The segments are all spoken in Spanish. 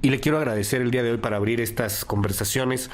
y le quiero agradecer el día de hoy para abrir estas conversaciones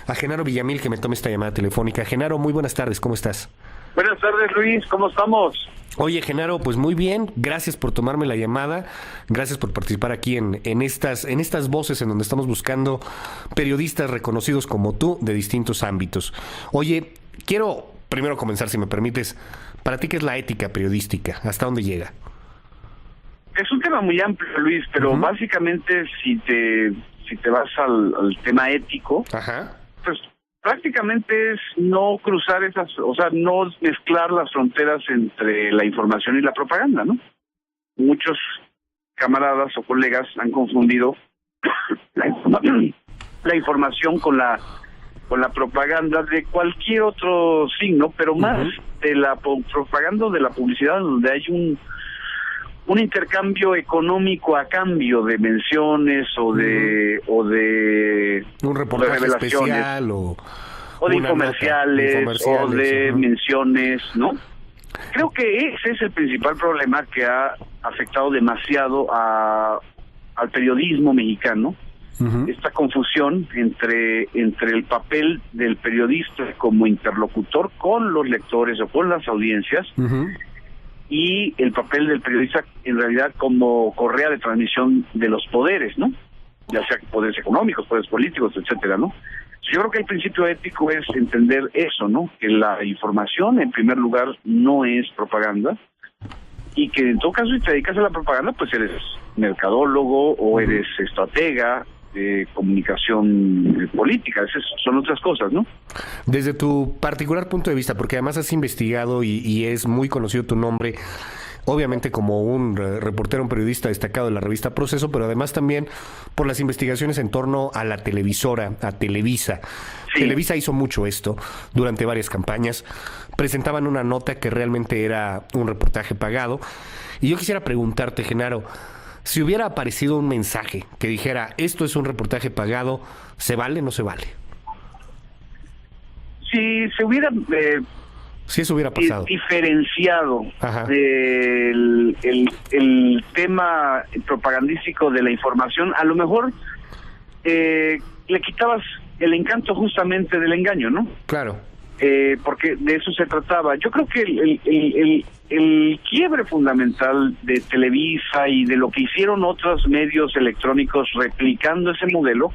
a Genaro Villamil que me tome esta llamada telefónica. Genaro, muy buenas tardes, ¿cómo estás? Buenas tardes, Luis, ¿cómo estamos? Oye, Genaro, pues muy bien, gracias por tomarme la llamada, gracias por participar aquí en estas voces en donde estamos buscando periodistas reconocidos como tú de distintos ámbitos. Oye, quiero primero comenzar, si me permites, para ti, ¿qué es la ética periodística? ¿Hasta dónde llega? Es un tema muy amplio, Luis, pero básicamente si te vas al tema ético, Ajá. pues prácticamente es no cruzar no mezclar las fronteras entre la información y la propaganda, ¿no? Muchos camaradas o colegas han confundido la información con la propaganda de cualquier otro signo, pero más de la propaganda o de la publicidad, donde hay un intercambio económico a cambio de menciones o de un reportaje revelaciones, especial o de una infomerciales, nota, o de menciones, ¿no? Creo Ok. que ese es el principal problema que ha afectado demasiado al periodismo mexicano. Esta confusión entre el papel del periodista como interlocutor con los lectores o con las audiencias y el papel del periodista en realidad como correa de transmisión de los poderes, ¿no? Ya sea poderes económicos, poderes políticos, etcétera, ¿no? Yo creo que el principio ético es entender eso, ¿no? Que la información, en primer lugar, no es propaganda, y que en todo caso, si te dedicas a la propaganda, pues eres mercadólogo o eres estratega de comunicación política. Esas son otras cosas, ¿no? Desde tu particular punto de vista, porque además has investigado y es muy conocido tu nombre, obviamente como un reportero, un periodista destacado de la revista Proceso, pero además también por las investigaciones en torno a la televisora, a Televisa. Sí. Televisa hizo mucho esto durante varias campañas. Presentaban una nota que realmente era un reportaje pagado. Y yo quisiera preguntarte, Genaro, si hubiera aparecido un mensaje que dijera, esto es un reportaje pagado, ¿se vale o no se vale? Si se hubiera... si eso hubiera pasado. Diferenciado del el tema propagandístico de la información, a lo mejor le quitabas el encanto justamente del engaño, ¿no? Claro. Porque de eso se trataba. Yo creo que el quiebre fundamental de Televisa y de lo que hicieron otros medios electrónicos replicando ese modelo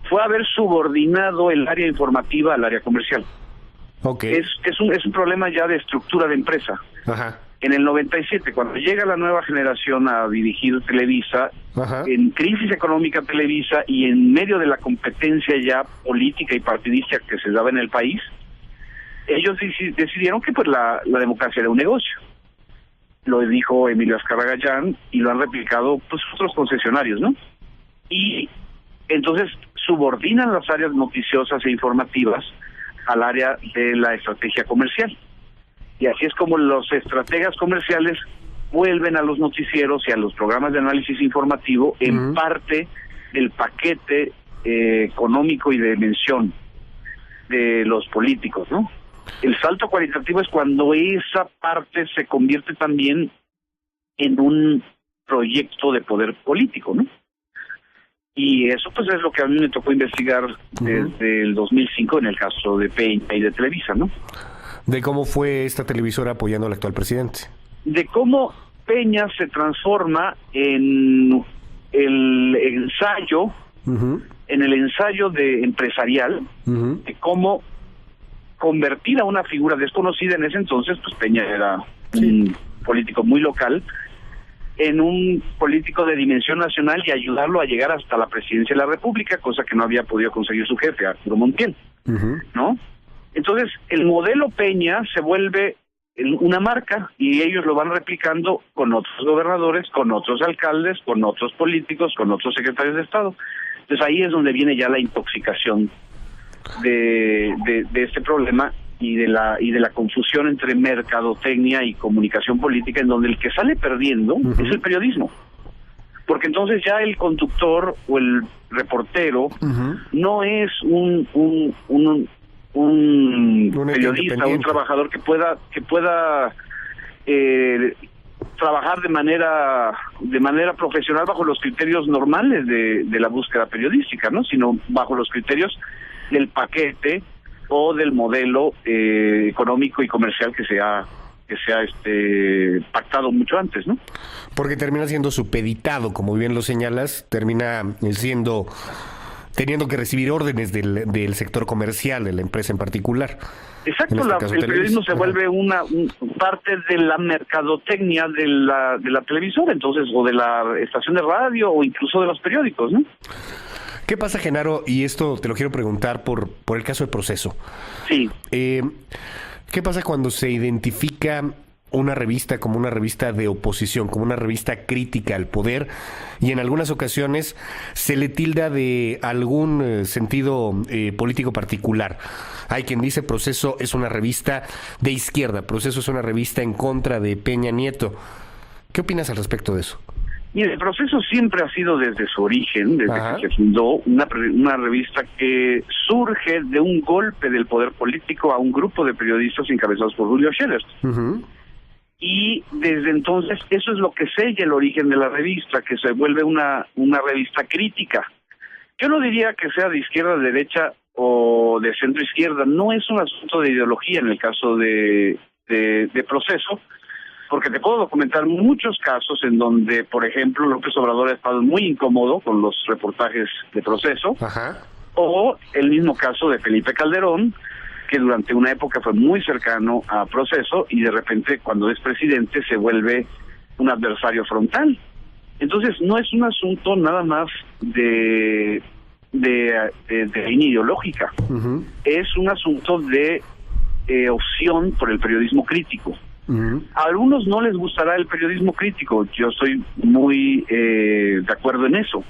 fue haber subordinado el área informativa al área comercial. Okay. Es un problema ya de estructura de empresa. En el 97, cuando llega la nueva generación a dirigir Televisa, en crisis económica Televisa y en medio de la competencia ya política y partidista que se daba en el país, ellos decidieron que pues la democracia era un negocio. Lo dijo Emilio Azcárraga Gallán y lo han replicado pues otros concesionarios, ¿no? Y entonces subordinan las áreas noticiosas e informativas al área de la estrategia comercial. Y así es como los estrategas comerciales vuelven a los noticieros y a los programas de análisis informativo en parte del paquete económico y de mención de los políticos, ¿no? El salto cualitativo es cuando esa parte se convierte también en un proyecto de poder político, ¿no? Y eso pues es lo que a mí me tocó investigar desde el 2005 en el caso de Peña y de Televisa, ¿no? De cómo fue esta televisora apoyando al actual presidente. De cómo Peña se transforma en el ensayo, de empresarial, de cómo convertir a una figura desconocida en ese entonces, pues Peña era un político muy local, en un político de dimensión nacional y ayudarlo a llegar hasta la presidencia de la República, cosa que no había podido conseguir su jefe, Arturo Montiel, ¿no? Entonces, el modelo Peña se vuelve una marca y ellos lo van replicando con otros gobernadores, con otros alcaldes, con otros políticos, con otros secretarios de Estado. Entonces, ahí es donde viene ya la intoxicación de este problema y de la confusión entre mercadotecnia y comunicación política, en donde el que sale perdiendo es el periodismo. Porque entonces ya el conductor o el reportero no es un periodista, un trabajador que pueda trabajar de manera profesional bajo los criterios normales de la búsqueda periodística, ¿no? Sino bajo los criterios del paquete o del modelo económico y comercial que se ha pactado mucho antes, ¿no? Porque termina siendo supeditado, como bien lo señalas, termina teniendo que recibir órdenes del sector comercial, de la empresa en particular. Exacto, el periodismo se vuelve una parte de la mercadotecnia de la televisora, entonces, o de la estación de radio, o incluso de los periódicos, ¿no? ¿Qué pasa, Genaro? Y esto te lo quiero preguntar por el caso de Proceso. Sí. ¿Qué pasa cuando se identifica una revista como una revista de oposición, como una revista crítica al poder, y en algunas ocasiones se le tilda de algún sentido político particular? Hay quien dice Proceso es una revista de izquierda, Proceso es una revista en contra de Peña Nieto. ¿Qué opinas al respecto de eso? Mire, el Proceso siempre ha sido desde su origen, desde que se fundó, una revista que surge de un golpe del poder político a un grupo de periodistas encabezados por Julio Scherer. Y desde entonces eso es lo que sella el origen de la revista, que se vuelve una revista crítica. Yo no diría que sea de izquierda, de derecha o de centro izquierda, no es un asunto de ideología en el caso de Proceso, porque te puedo documentar muchos casos en donde, por ejemplo, López Obrador ha estado muy incómodo con los reportajes de Proceso, o el mismo caso de Felipe Calderón, que durante una época fue muy cercano a Proceso y de repente cuando es presidente se vuelve un adversario frontal. Entonces no es un asunto nada más de línea ideológica, es un asunto de opción por el periodismo crítico. A algunos no les gustará el periodismo crítico, yo estoy muy de acuerdo en eso.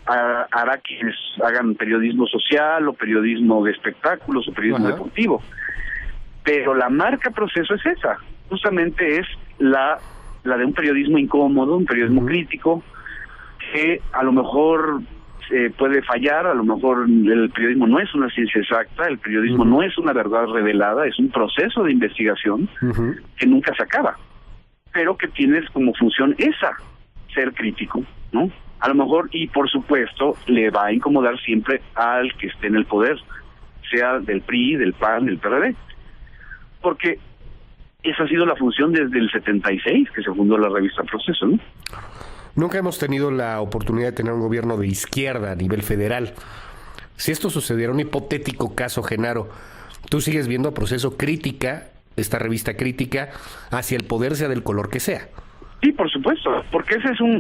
Hará quienes hagan periodismo social o periodismo de espectáculos o periodismo deportivo, pero la marca Proceso es esa, justamente es la de un periodismo incómodo, un periodismo crítico, que a lo mejor puede fallar, a lo mejor el periodismo no es una ciencia exacta, el periodismo no es una verdad revelada, es un proceso de investigación que nunca se acaba, pero que tienes como función esa, ser crítico, ¿no? A lo mejor, y por supuesto, le va a incomodar siempre al que esté en el poder, sea del PRI, del PAN, del PRD, porque esa ha sido la función desde el 76, que se fundó la revista Proceso, ¿no? Nunca hemos tenido la oportunidad de tener un gobierno de izquierda a nivel federal. Si esto sucediera, un hipotético caso, Genaro, ¿tú sigues viendo a Proceso crítica, esta revista crítica, hacia el poder, sea del color que sea? Sí, por supuesto, porque ese es un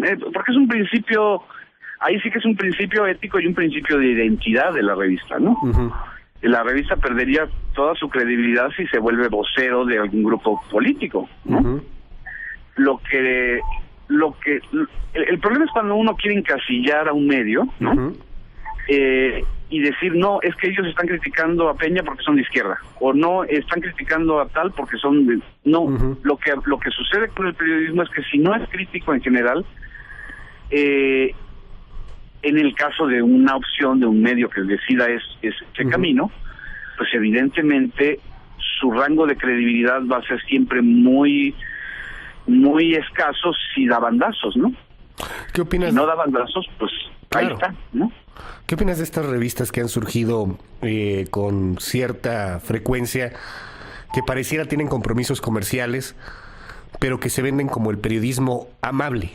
principio, ahí sí que es un principio ético y un principio de identidad de la revista, ¿no? La revista perdería toda su credibilidad si se vuelve vocero de algún grupo político, ¿no? El problema es cuando uno quiere encasillar a un medio, ¿no? Y decir, no, es que ellos están criticando a Peña porque son de izquierda, o no, están criticando a tal porque son de... No, lo que sucede con el periodismo es que si no es crítico en general, en el caso de una opción de un medio que decida ese camino, pues evidentemente su rango de credibilidad va a ser siempre muy escaso si da bandazos, ¿no? ¿Qué opinas? Si no da bandazos, pues ahí está, ¿no? ¿Qué opinas de estas revistas que han surgido con cierta frecuencia, que pareciera tienen compromisos comerciales, pero que se venden como el periodismo amable?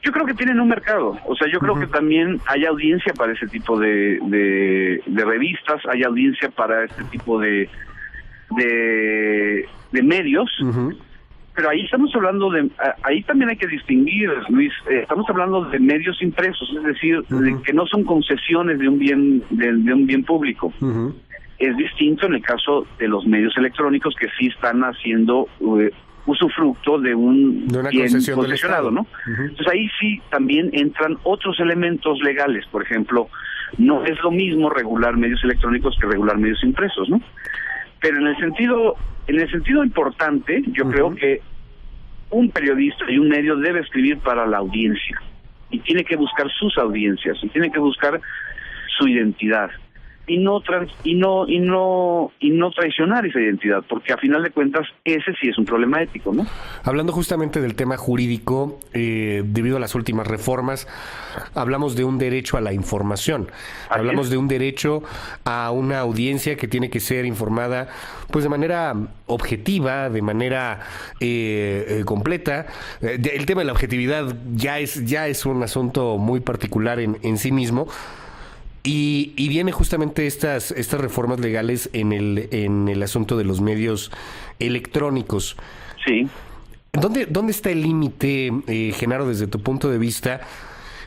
Yo creo que tienen un mercado, o sea, yo creo que también hay audiencia para ese tipo de revistas, hay audiencia para este tipo de medios, pero ahí estamos hablando ahí también hay que distinguir, Luis, estamos hablando de medios impresos, es decir, de que no son concesiones de un bien público. Es distinto en el caso de los medios electrónicos que sí están haciendo usufructo de una bien concesionado, ¿no? Entonces ahí sí también entran otros elementos legales, por ejemplo, no es lo mismo regular medios electrónicos que regular medios impresos, ¿no? Pero en el sentido importante, yo creo que un periodista y un medio debe escribir para la audiencia y tiene que buscar sus audiencias y tiene que buscar su identidad. y no traicionar esa identidad, porque a final de cuentas ese sí es un problema ético, ¿no? Hablando justamente del tema jurídico, debido a las últimas reformas, hablamos de un derecho a la información, hablamos de un derecho a una audiencia que tiene que ser informada pues de manera objetiva, de manera completa. El tema de la objetividad ya es un asunto muy particular en sí mismo. Y viene justamente estas reformas legales en el asunto de los medios electrónicos. Sí. ¿Dónde está el límite, Genaro, desde tu punto de vista,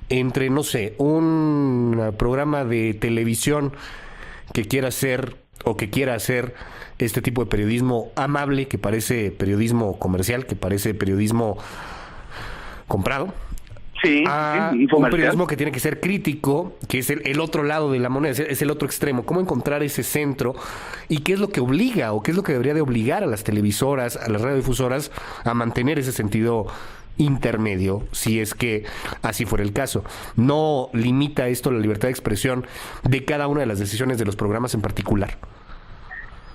entre, no sé, un programa de televisión que quiera hacer este tipo de periodismo amable, que parece periodismo comercial, que parece periodismo comprado? Sí, un periodismo que tiene que ser crítico, que es el otro lado de la moneda, es el otro extremo. ¿Cómo encontrar ese centro? ¿Y qué es lo que obliga o qué es lo que debería de obligar a las televisoras, a las radiodifusoras a mantener ese sentido intermedio, si es que así fuera el caso? ¿No limita esto la libertad de expresión de cada una de las decisiones de los programas en particular?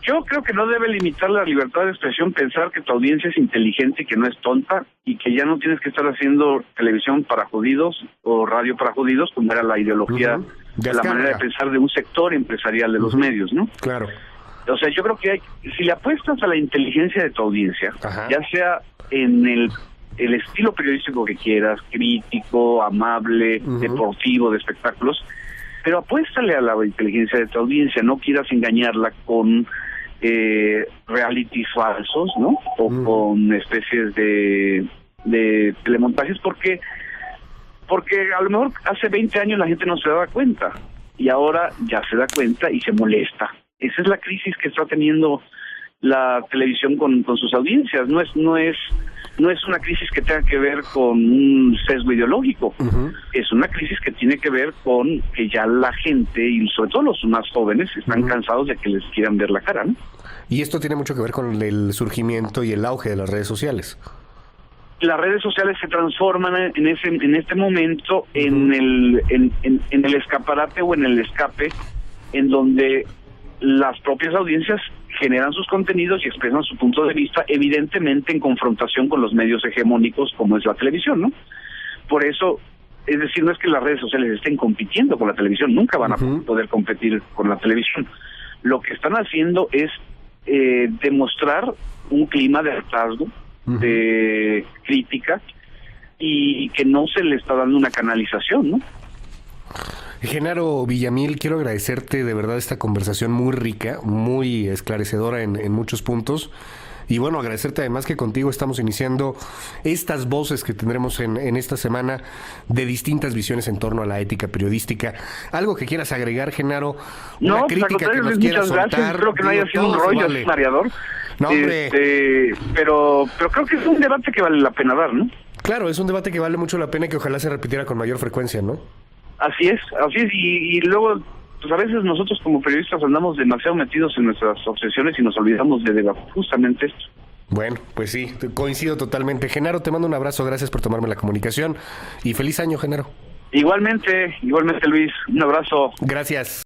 Yo creo que no debe limitar la libertad de expresión pensar que tu audiencia es inteligente y que no es tonta y que ya no tienes que estar haciendo televisión para judíos o radio para judíos, como era la ideología de la manera de pensar de un sector empresarial de los medios, ¿no? Claro. O sea, yo creo que si le apuestas a la inteligencia de tu audiencia, ya sea en el estilo periodístico que quieras, crítico, amable, deportivo, de espectáculos, pero apuéstale a la inteligencia de tu audiencia, no quieras engañarla con realities falsos, ¿no? O con especies de telemontajes, porque a lo mejor hace 20 años la gente no se daba cuenta y ahora ya se da cuenta y se molesta. Esa es la crisis que está teniendo la televisión con sus audiencias. No es una crisis que tenga que ver con un sesgo ideológico. Es una crisis que tiene que ver con que ya la gente, y sobre todo los más jóvenes, están cansados de que les quieran ver la cara, ¿no? Y esto tiene mucho que ver con el surgimiento y el auge de las redes sociales. Las redes sociales se transforman en este momento en el escaparate o en el escape, en donde las propias audiencias generan sus contenidos y expresan su punto de vista, evidentemente en confrontación con los medios hegemónicos como es la televisión, ¿no? Por eso, es decir, no es que las redes sociales estén compitiendo con la televisión, nunca van a poder competir con la televisión. Lo que están haciendo es demostrar un clima de hartazgo, de crítica, y que no se le está dando una canalización, ¿no? Genaro Villamil, quiero agradecerte de verdad esta conversación muy rica, muy esclarecedora en muchos puntos. Y bueno, agradecerte además que contigo estamos iniciando estas voces que tendremos en esta semana de distintas visiones en torno a la ética periodística. ¿Algo que quieras agregar, Genaro? Una crítica que nos quieras soltar. Gracias. Espero que no haya sido un rollo mareador. No, hombre. Pero creo que es un debate que vale la pena dar, ¿no? Claro, es un debate que vale mucho la pena y que ojalá se repitiera con mayor frecuencia, ¿no? Así es, y luego, pues a veces nosotros como periodistas andamos demasiado metidos en nuestras obsesiones y nos olvidamos de debatir justamente esto. Bueno, pues sí, coincido totalmente. Genaro, te mando un abrazo, gracias por tomarme la comunicación y feliz año, Genaro. Igualmente Luis, un abrazo. Gracias.